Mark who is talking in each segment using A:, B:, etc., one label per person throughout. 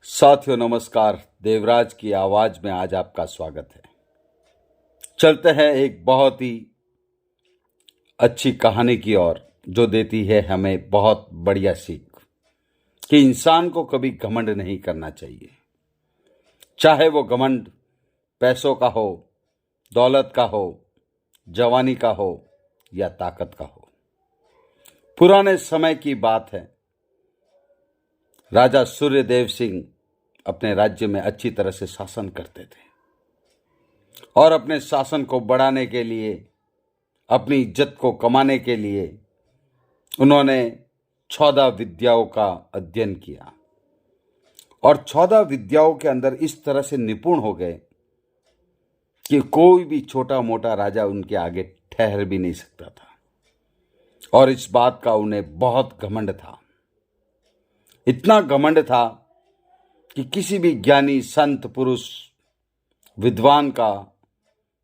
A: साथियों नमस्कार। देवराज की आवाज में आज आपका स्वागत है। चलते हैं एक बहुत ही अच्छी कहानी की ओर जो देती है हमें बहुत बढ़िया सीख कि इंसान को कभी घमंड नहीं करना चाहिए, चाहे वो घमंड पैसों का हो, दौलत का हो, जवानी का हो या ताकत का हो। पुराने समय की बात है, राजा सूर्यदेव सिंह अपने राज्य में अच्छी तरह से शासन करते थे और अपने शासन को बढ़ाने के लिए, अपनी इज्जत को कमाने के लिए उन्होंने 14 विद्याओं का अध्ययन किया और 14 विद्याओं के अंदर इस तरह से निपुण हो गए कि कोई भी छोटा मोटा राजा उनके आगे ठहर भी नहीं सकता था। और इस बात का उन्हें बहुत घमंड था, इतना घमंड था कि किसी भी ज्ञानी, संत, पुरुष, विद्वान का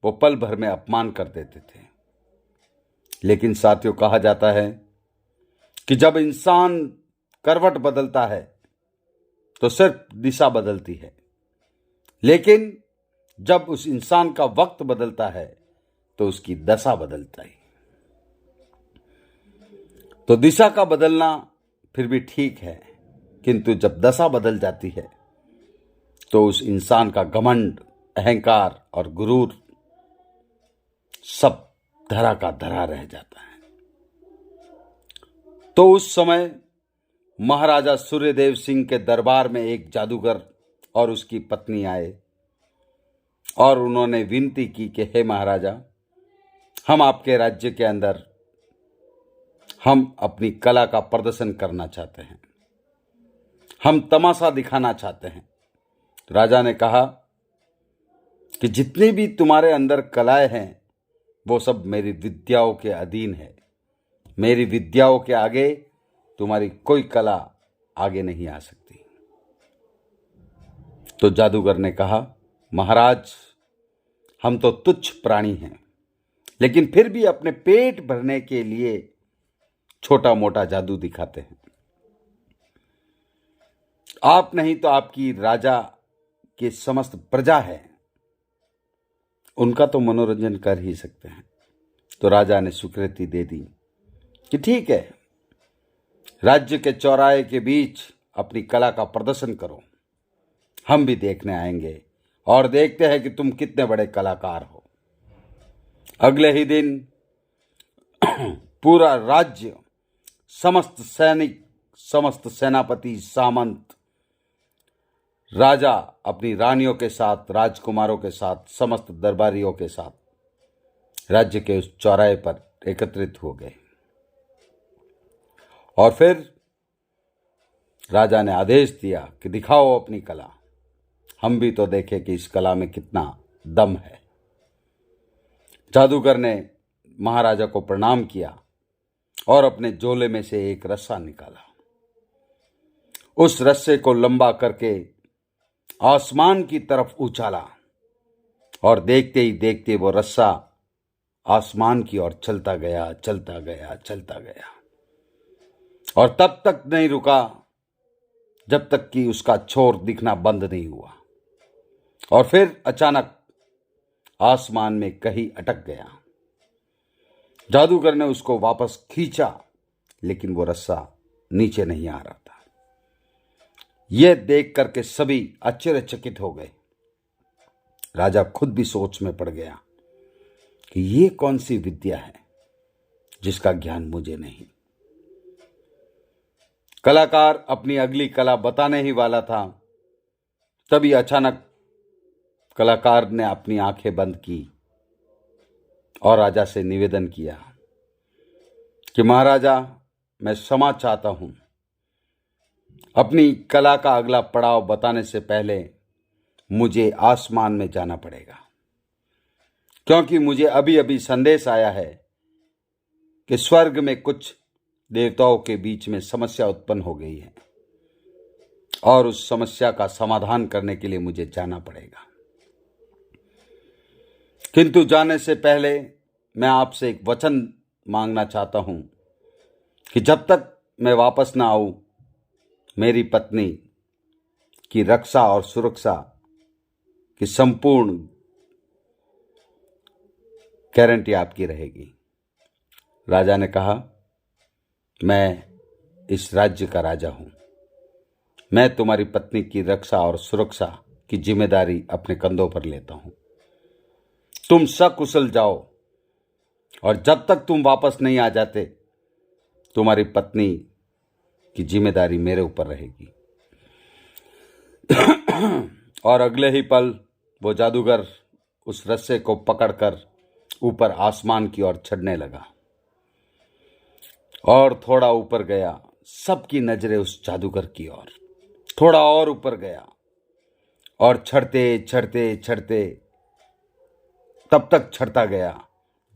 A: वो पल भर में अपमान कर देते थे। लेकिन साथियों, कहा जाता है कि जब इंसान करवट बदलता है तो सिर्फ दिशा बदलती है, लेकिन जब उस इंसान का वक्त बदलता है तो उसकी दशा बदलता है। तो दिशा का बदलना फिर भी ठीक है, किंतु जब दशा बदल जाती है तो उस इंसान का घमंड, अहंकार और गुरूर सब धरा का धरा रह जाता है। तो उस समय महाराजा सूर्यदेव सिंह के दरबार में एक जादूगर और उसकी पत्नी आए और उन्होंने विनती की कि हे महाराजा, हम आपके राज्य के अंदर हम अपनी कला का प्रदर्शन करना चाहते हैं, हम तमाशा दिखाना चाहते हैं। राजा ने कहा कि जितनी भी तुम्हारे अंदर कलाएं हैं वो सब मेरी विद्याओं के अधीन है। मेरी विद्याओं के आगे तुम्हारी कोई कला आगे नहीं आ सकती। तो जादूगर ने कहा, महाराज, हम तो तुच्छ प्राणी हैं, लेकिन फिर भी अपने पेट भरने के लिए छोटा मोटा जादू दिखाते हैं। आप नहीं तो आपकी राजा की समस्त प्रजा है, उनका तो मनोरंजन कर ही सकते हैं। तो राजा ने स्वीकृति दे दी कि ठीक है, राज्य के चौराहे के बीच अपनी कला का प्रदर्शन करो, हम भी देखने आएंगे और देखते हैं कि तुम कितने बड़े कलाकार हो। अगले ही दिन पूरा राज्य, समस्त सैनिक, समस्त सेनापति, सामंत, राजा अपनी रानियों के साथ, राजकुमारों के साथ, समस्त दरबारियों के साथ राज्य के उस चौराहे पर एकत्रित हो गए। और फिर राजा ने आदेश दिया कि दिखाओ अपनी कला, हम भी तो देखें कि इस कला में कितना दम है। जादूगर ने महाराजा को प्रणाम किया और अपने झोले में से एक रस्सा निकाला। उस रस्से को लंबा करके आसमान की तरफ उछाला और देखते ही देखते वो रस्सा आसमान की ओर चलता गया, चलता गया, चलता गया और तब तक नहीं रुका जब तक कि उसका छोर दिखना बंद नहीं हुआ। और फिर अचानक आसमान में कहीं अटक गया। जादूगर ने उसको वापस खींचा, लेकिन वो रस्सा नीचे नहीं आ रहा था। यह देख करके सभी आश्चर्यचकित हो गए। राजा खुद भी सोच में पड़ गया कि ये कौन सी विद्या है जिसका ज्ञान मुझे नहीं। कलाकार अपनी अगली कला बताने ही वाला था, तभी अचानक कलाकार ने अपनी आंखें बंद की और राजा से निवेदन किया कि महाराजा, मैं क्षमा चाहता हूं, अपनी कला का अगला पड़ाव बताने से पहले मुझे आसमान में जाना पड़ेगा, क्योंकि मुझे अभी अभी संदेश आया है कि स्वर्ग में कुछ देवताओं के बीच में समस्या उत्पन्न हो गई है और उस समस्या का समाधान करने के लिए मुझे जाना पड़ेगा। किंतु जाने से पहले मैं आपसे एक वचन मांगना चाहता हूं कि जब तक मैं वापस ना आऊं, मेरी पत्नी की रक्षा और सुरक्षा की संपूर्ण गारंटी आपकी रहेगी। राजा ने कहा, मैं इस राज्य का राजा हूं, मैं तुम्हारी पत्नी की रक्षा और सुरक्षा की जिम्मेदारी अपने कंधों पर लेता हूं। तुम सकुशल जाओ और जब तक तुम वापस नहीं आ जाते तुम्हारी पत्नी की जिम्मेदारी मेरे ऊपर रहेगी। और अगले ही पल वो जादूगर उस रस्से को पकड़कर ऊपर आसमान की ओर चढ़ने लगा और थोड़ा ऊपर गया। सबकी नजरें उस जादूगर की ओर। थोड़ा और ऊपर गया और चढ़ते चढ़ते चढ़ते तब तक चढ़ता गया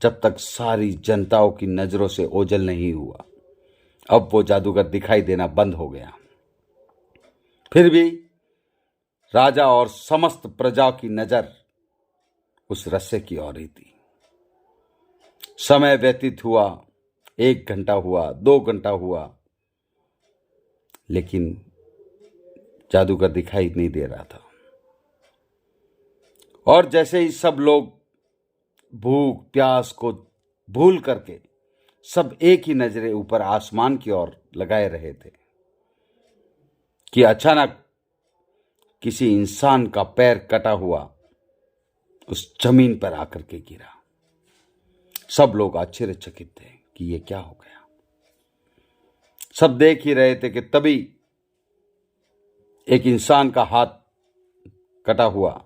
A: जब तक सारी जनताओं की नजरों से ओझल नहीं हुआ। अब वो जादूगर दिखाई देना बंद हो गया। फिर भी राजा और समस्त प्रजा की नजर उस रस्से की ओर ही थी। समय व्यतीत हुआ, 1 घंटा हुआ, 2 घंटा हुआ, लेकिन जादूगर दिखाई नहीं दे रहा था। और जैसे ही सब लोग भूख प्यास को भूल करके सब एक ही नजरे ऊपर आसमान की ओर लगाए रहे थे कि अचानक किसी इंसान का पैर कटा हुआ उस जमीन पर आकर के गिरा। सब लोग आश्चर्यचकित थे कि ये क्या हो गया। सब देख ही रहे थे कि तभी एक इंसान का हाथ कटा हुआ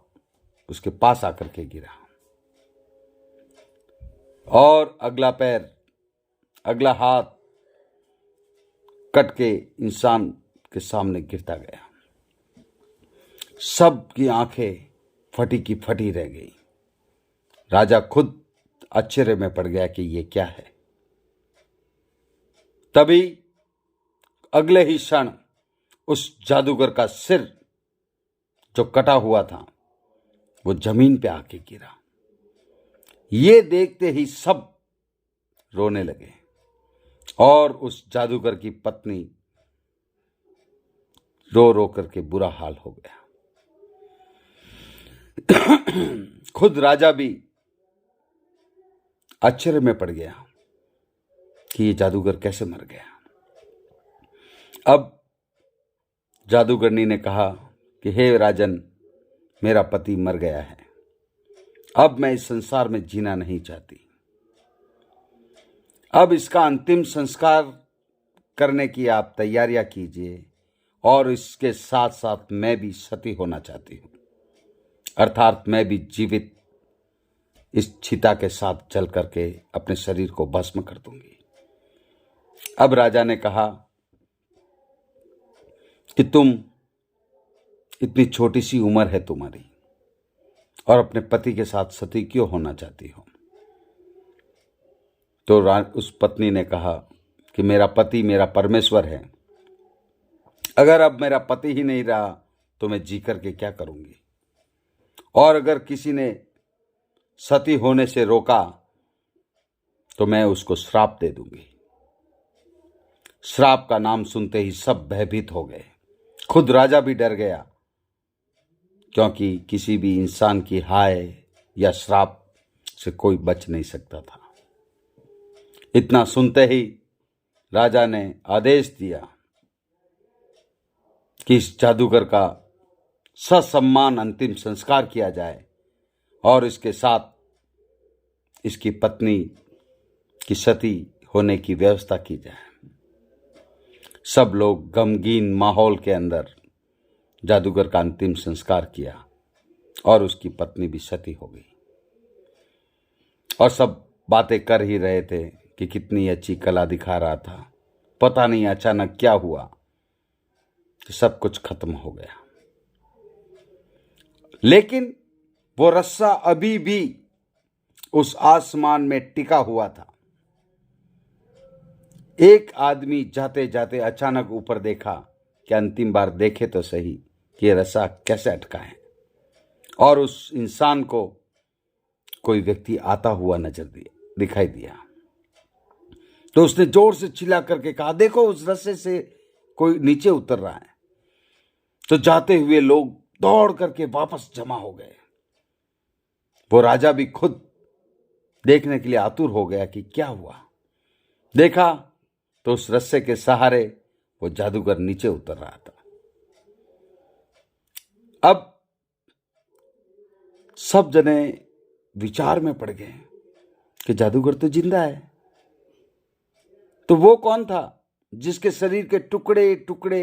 A: उसके पास आकर के गिरा और अगला पैर, अगला हाथ कट के इंसान के सामने गिरता गया। सब की आंखें फटी की फटी रह गई। राजा खुद आश्चर्य में पड़ गया कि ये क्या है। तभी अगले ही क्षण उस जादूगर का सिर जो कटा हुआ था वो जमीन पे आके गिरा। ये देखते ही सब रोने लगे और उस जादूगर की पत्नी रो रो करके बुरा हाल हो गया। खुद राजा भी आश्चर्य में पड़ गया कि ये जादूगर कैसे मर गया। अब जादूगरनी ने कहा कि हे राजन, मेरा पति मर गया है, अब मैं इस संसार में जीना नहीं चाहती। अब इसका अंतिम संस्कार करने की आप तैयारियां कीजिए और इसके साथ साथ मैं भी सती होना चाहती हूं, अर्थात मैं भी जीवित इस चिता के साथ जल करके अपने शरीर को भस्म कर दूंगी। अब राजा ने कहा कि तुम इतनी छोटी सी उम्र है तुम्हारी और अपने पति के साथ सती क्यों होना चाहती हो। तो उस पत्नी ने कहा कि मेरा पति मेरा परमेश्वर है, अगर अब मेरा पति ही नहीं रहा तो मैं जी करके क्या करूंगी। और अगर किसी ने सती होने से रोका तो मैं उसको श्राप दे दूंगी। श्राप का नाम सुनते ही सब भयभीत हो गए। खुद राजा भी डर गया, क्योंकि किसी भी इंसान की हाय या श्राप से कोई बच नहीं सकता था। इतना सुनते ही राजा ने आदेश दिया कि इस जादूगर का ससम्मान अंतिम संस्कार किया जाए और इसके साथ इसकी पत्नी की सती होने की व्यवस्था की जाए। सब लोग गमगीन माहौल के अंदर जादूगर का अंतिम संस्कार किया और उसकी पत्नी भी सती हो गई। और सब बातें कर ही रहे थे कि कितनी अच्छी कला दिखा रहा था। पता नहीं अचानक क्या हुआ कि सब कुछ खत्म हो गया। लेकिन वो रस्सा अभी भी उस आसमान में टिका हुआ था। एक आदमी जाते जाते अचानक ऊपर देखा कि अंतिम बार देखे तो सही कि ये रस्सा कैसे अटका है, और उस इंसान को कोई व्यक्ति आता हुआ दिखाई दिया। तो उसने जोर से चिल्ला करके कहा, देखो उस रस्से से कोई नीचे उतर रहा है। तो जाते हुए लोग दौड़ करके वापस जमा हो गए। वो राजा भी खुद देखने के लिए आतुर हो गया कि क्या हुआ। देखा तो उस रस्से के सहारे वो जादूगर नीचे उतर रहा था। अब सब जने विचार में पड़ गए कि जादूगर तो जिंदा है। तो वो कौन था जिसके शरीर के टुकड़े टुकड़े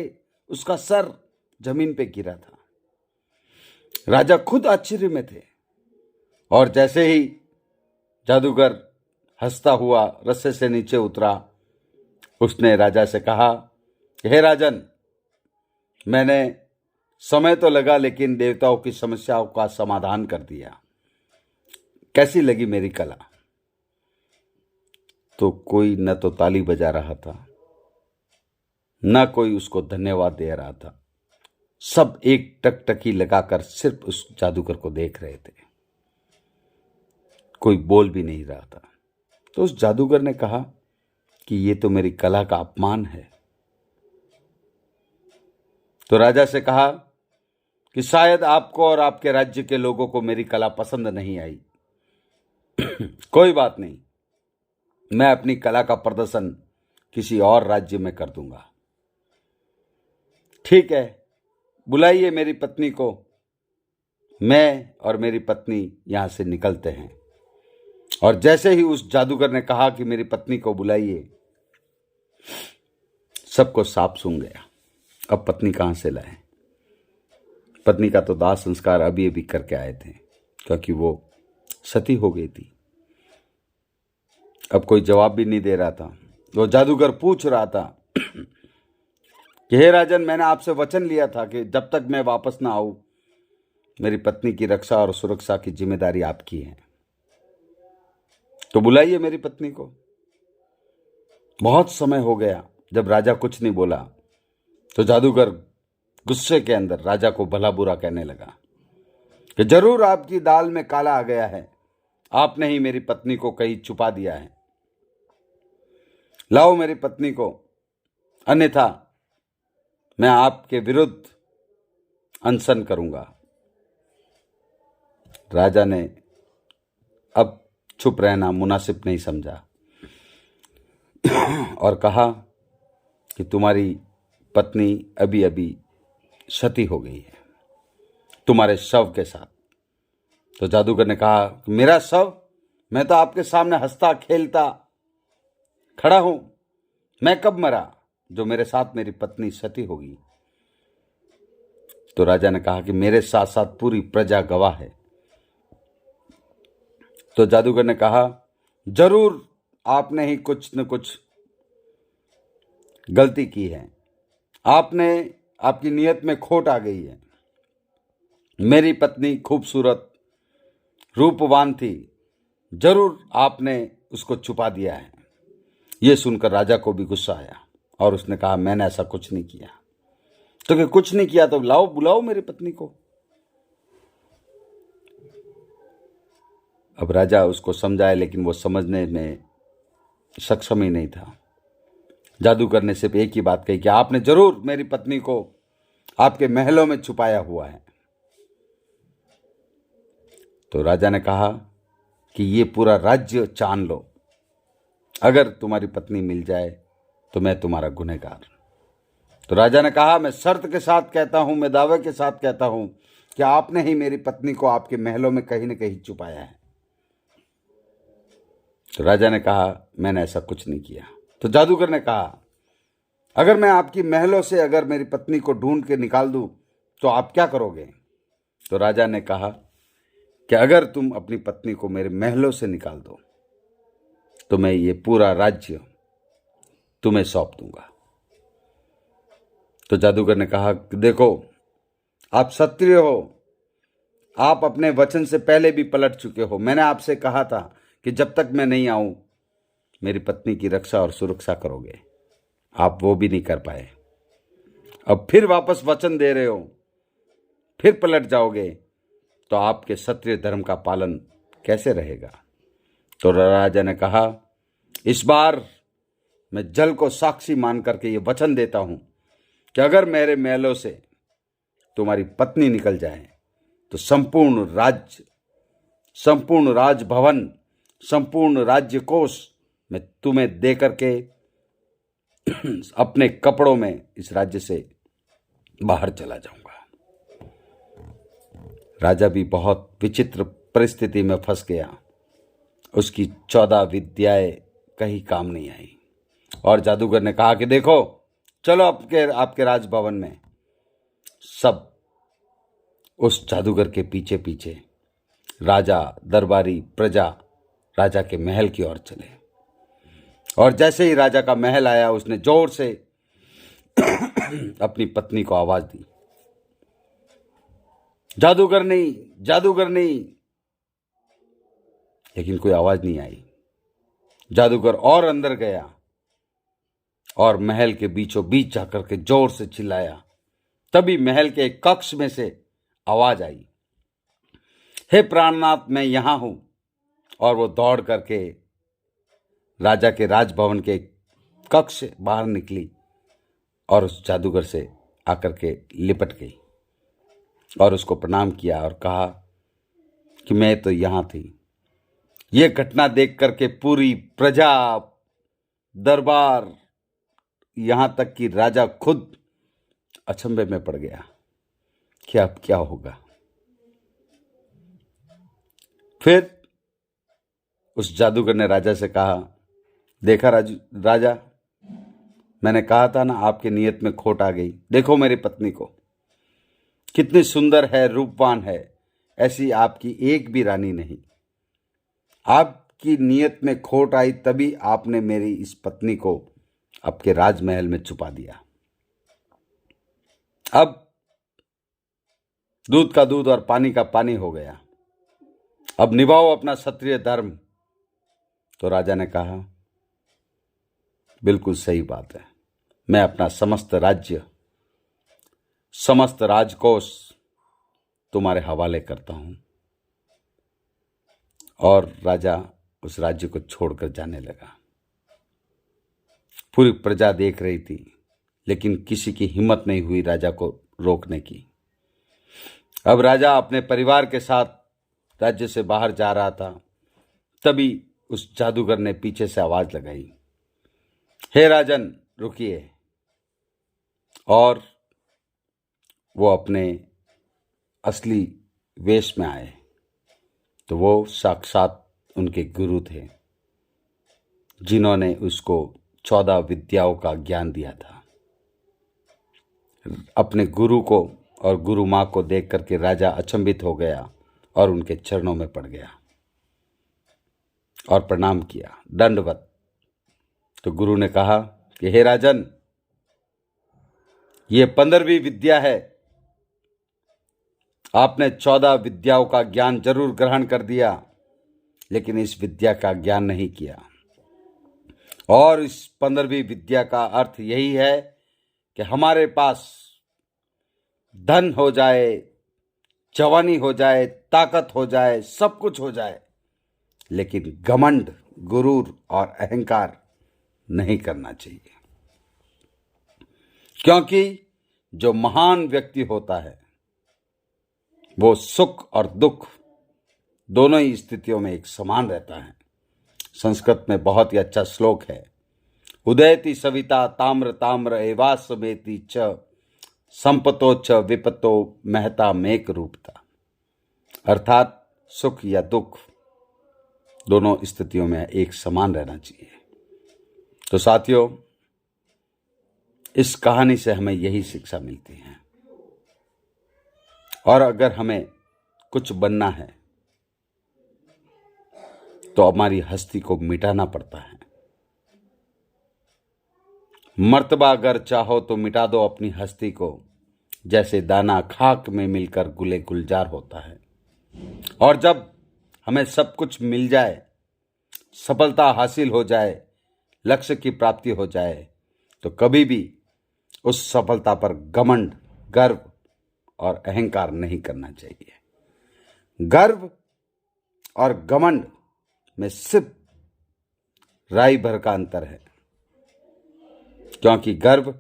A: उसका सर जमीन पे गिरा था? राजा खुद आश्चर्य में थे। और जैसे ही जादूगर हंसता हुआ रस्से से नीचे उतरा, उसने राजा से कहा, हे राजन, मैंने समय तो लगा लेकिन देवताओं की समस्याओं का समाधान कर दिया। कैसी लगी मेरी कला? तो कोई न तो ताली बजा रहा था, न कोई उसको धन्यवाद दे रहा था। सब एक टकटकी लगाकर सिर्फ उस जादूगर को देख रहे थे। कोई बोल भी नहीं रहा था। तो उस जादूगर ने कहा कि ये तो मेरी कला का अपमान है। तो राजा से कहा कि शायद आपको और आपके राज्य के लोगों को मेरी कला पसंद नहीं आई। कोई बात नहीं, मैं अपनी कला का प्रदर्शन किसी और राज्य में कर दूंगा। ठीक है, बुलाइए मेरी पत्नी को। मैं और मेरी पत्नी यहां से निकलते हैं। और जैसे ही उस जादूगर ने कहा कि मेरी पत्नी को बुलाइए, सबको साफ सूंघ गया। अब पत्नी कहां से लाए? पत्नी का तो दाह संस्कार अभी अभी करके आए थे, क्योंकि वो सती हो गई थी। अब कोई जवाब भी नहीं दे रहा था। वो जादूगर पूछ रहा था कि हे राजन, मैंने आपसे वचन लिया था कि जब तक मैं वापस ना आऊं, मेरी पत्नी की रक्षा और सुरक्षा की जिम्मेदारी आपकी है। तो बुलाइए मेरी पत्नी को। बहुत समय हो गया जब राजा कुछ नहीं बोला, तो जादूगर गुस्से के अंदर राजा को भला बुरा कहने लगा कि जरूर आपकी दाल में काला आ गया है। आपने ही मेरी पत्नी को कहीं छुपा दिया है। लाओ मेरी पत्नी को, अन्यथा मैं आपके विरुद्ध अनशन करूंगा। राजा ने अब चुप रहना मुनासिब नहीं समझा और कहा कि तुम्हारी पत्नी अभी अभी सती हो गई है तुम्हारे शव के साथ। तो जादूगर ने कहा, मेरा शव? मैं तो आपके सामने हंसता खेलता खड़ा हूं। मैं कब मरा जो मेरे साथ मेरी पत्नी सती होगी? तो राजा ने कहा कि मेरे साथ साथ पूरी प्रजा गवाह है। तो जादूगर ने कहा, जरूर आपने ही कुछ न कुछ गलती की है। आपकी नीयत में खोट आ गई है। मेरी पत्नी खूबसूरत रूपवान थी, जरूर आपने उसको छुपा दिया है। यह सुनकर राजा को भी गुस्सा आया और उसने कहा, मैंने ऐसा कुछ नहीं किया। तो कि कुछ नहीं किया तो लाओ, बुलाओ मेरी पत्नी को। अब राजा उसको समझाए, लेकिन वो समझने में सक्षम ही नहीं था। जादूगर ने सिर्फ एक ही बात कही कि आपने जरूर मेरी पत्नी को आपके महलों में छुपाया हुआ है। तो राजा ने कहा कि ये पूरा राज्य छान लो, अगर तुम्हारी पत्नी मिल जाए तो मैं तुम्हारा गुनहगार। तो राजा ने कहा, मैं शर्त के साथ कहता हूं, मैं दावे के साथ कहता हूं कि आपने ही मेरी पत्नी को आपके महलों में कहीं न कहीं छुपाया है। तो राजा ने कहा, मैंने ऐसा कुछ नहीं किया। तो जादूगर ने कहा, अगर मैं आपकी महलों से अगर मेरी पत्नी को ढूंढ के निकाल दूं तो आप क्या करोगे? तो राजा ने कहा कि अगर तुम अपनी पत्नी को मेरे महलों से निकाल दो तो मैं ये पूरा राज्य तुम्हें सौंप दूंगा। तो जादूगर ने कहा, देखो आप क्षत्रिय हो, आप अपने वचन से पहले भी पलट चुके हो। मैंने आपसे कहा था कि जब तक मैं नहीं आऊं मेरी पत्नी की रक्षा और सुरक्षा करोगे। आप वो भी नहीं कर पाए। अब फिर वापस वचन दे रहे हो, फिर पलट जाओगे तो आपके क्षत्रिय धर्म का पालन कैसे रहेगा? तो राजा ने कहा, इस बार मैं जल को साक्षी मान करके ये वचन देता हूं कि अगर मेरे महलों से तुम्हारी पत्नी निकल जाए तो संपूर्ण राजभवन, संपूर्ण राज्य कोष मैं तुम्हें दे करके अपने कपड़ों में इस राज्य से बाहर चला जाऊंगा। राजा भी बहुत विचित्र परिस्थिति में फंस गया। उसकी 14 विद्याएं कहीं काम नहीं आई और जादूगर ने कहा कि देखो, चलो आपके राजभवन में। सब उस जादूगर के पीछे पीछे राजा, दरबारी, प्रजा राजा के महल की ओर चले। और जैसे ही राजा का महल आया, उसने जोर से अपनी पत्नी को आवाज दी, जादूगर नहीं, जादूगर नहीं। लेकिन कोई आवाज नहीं आई। जादूगर और अंदर गया और महल के बीचों बीच जाकर के जोर से चिल्लाया। तभी महल के एक कक्ष में से आवाज आई, हे प्राणनाथ, मैं यहां हूं। और वो दौड़ करके राजा के राजभवन के कक्ष से बाहर निकली और उस जादूगर से आकर के लिपट गई और उसको प्रणाम किया और कहा कि मैं तो यहां थी। ये घटना देख करके पूरी प्रजा, दरबार, यहां तक कि राजा खुद अचंभे में पड़ गया कि अब क्या होगा। फिर उस जादूगर ने राजा से कहा, देखा राजा, मैंने कहा था ना आपके नियत में खोट आ गई। देखो मेरी पत्नी को, कितनी सुंदर है, रूपवान है, ऐसी आपकी एक भी रानी नहीं। आपकी नियत में खोट आई तभी आपने मेरी इस पत्नी को आपके राजमहल में छुपा दिया। अब दूध का दूध और पानी का पानी हो गया। अब निभाओ अपना क्षत्रिय धर्म। तो राजा ने कहा, बिल्कुल सही बात है, मैं अपना समस्त राज्य, समस्त राजकोष तुम्हारे हवाले करता हूं। और राजा उस राज्य को छोड़कर जाने लगा। पूरी प्रजा देख रही थी, लेकिन किसी की हिम्मत नहीं हुई राजा को रोकने की। अब राजा अपने परिवार के साथ राज्य से बाहर जा रहा था। तभी उस जादूगर ने पीछे से आवाज लगाई, हे राजन, रुकिए। और वो अपने असली वेश में आए तो वो साक्षात उनके गुरु थे, जिन्होंने उसको 14 विद्याओं का ज्ञान दिया था। अपने गुरु को और गुरु माँ को देख करके राजा अचंभित हो गया और उनके चरणों में पड़ गया और प्रणाम किया, दंडवत। तो गुरु ने कहा कि हे राजन, ये 15वीं विद्या है। आपने 14 विद्याओं का ज्ञान जरूर ग्रहण कर दिया, लेकिन इस विद्या का ज्ञान नहीं किया। और इस 15वीं विद्या का अर्थ यही है कि हमारे पास धन हो जाए, जवानी हो जाए, ताकत हो जाए, सब कुछ हो जाए, लेकिन घमंड, गुरूर और अहंकार नहीं करना चाहिए। क्योंकि जो महान व्यक्ति होता है वो सुख और दुख दोनों ही स्थितियों में एक समान रहता है। संस्कृत में बहुत ही अच्छा श्लोक है, उदयति सविता ताम्र ताम्र एवास्वेति च संपतो च विपतो महता मेक रूपता। अर्थात सुख या दुख दोनों स्थितियों में एक समान रहना चाहिए। तो साथियों, इस कहानी से हमें यही शिक्षा मिलती है। और अगर हमें कुछ बनना है तो हमारी हस्ती को मिटाना पड़ता है। मर्तबा अगर चाहो तो मिटा दो अपनी हस्ती को, जैसे दाना खाक में मिलकर गुले गुलजार होता है। और जब हमें सब कुछ मिल जाए, सफलता हासिल हो जाए, लक्ष्य की प्राप्ति हो जाए, तो कभी भी उस सफलता पर घमंड, गर्व और अहंकार नहीं करना चाहिए। गर्व और घमंड में सिर्फ राई भर का अंतर है, क्योंकि गर्व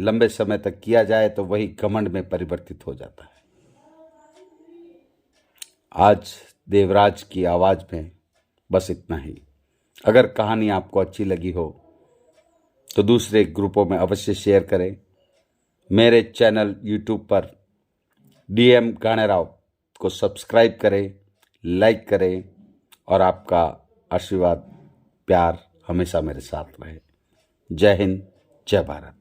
A: लंबे समय तक किया जाए तो वही घमंड में परिवर्तित हो जाता है। आज देवराज की आवाज में बस इतना ही। अगर कहानी आपको अच्छी लगी हो तो दूसरे ग्रुपों में अवश्य शेयर करें। मेरे चैनल यूट्यूब पर DM गाणेराव को सब्सक्राइब करें, लाइक करें और आपका आशीर्वाद, प्यार हमेशा मेरे साथ रहे। जय हिंद, जय भारत।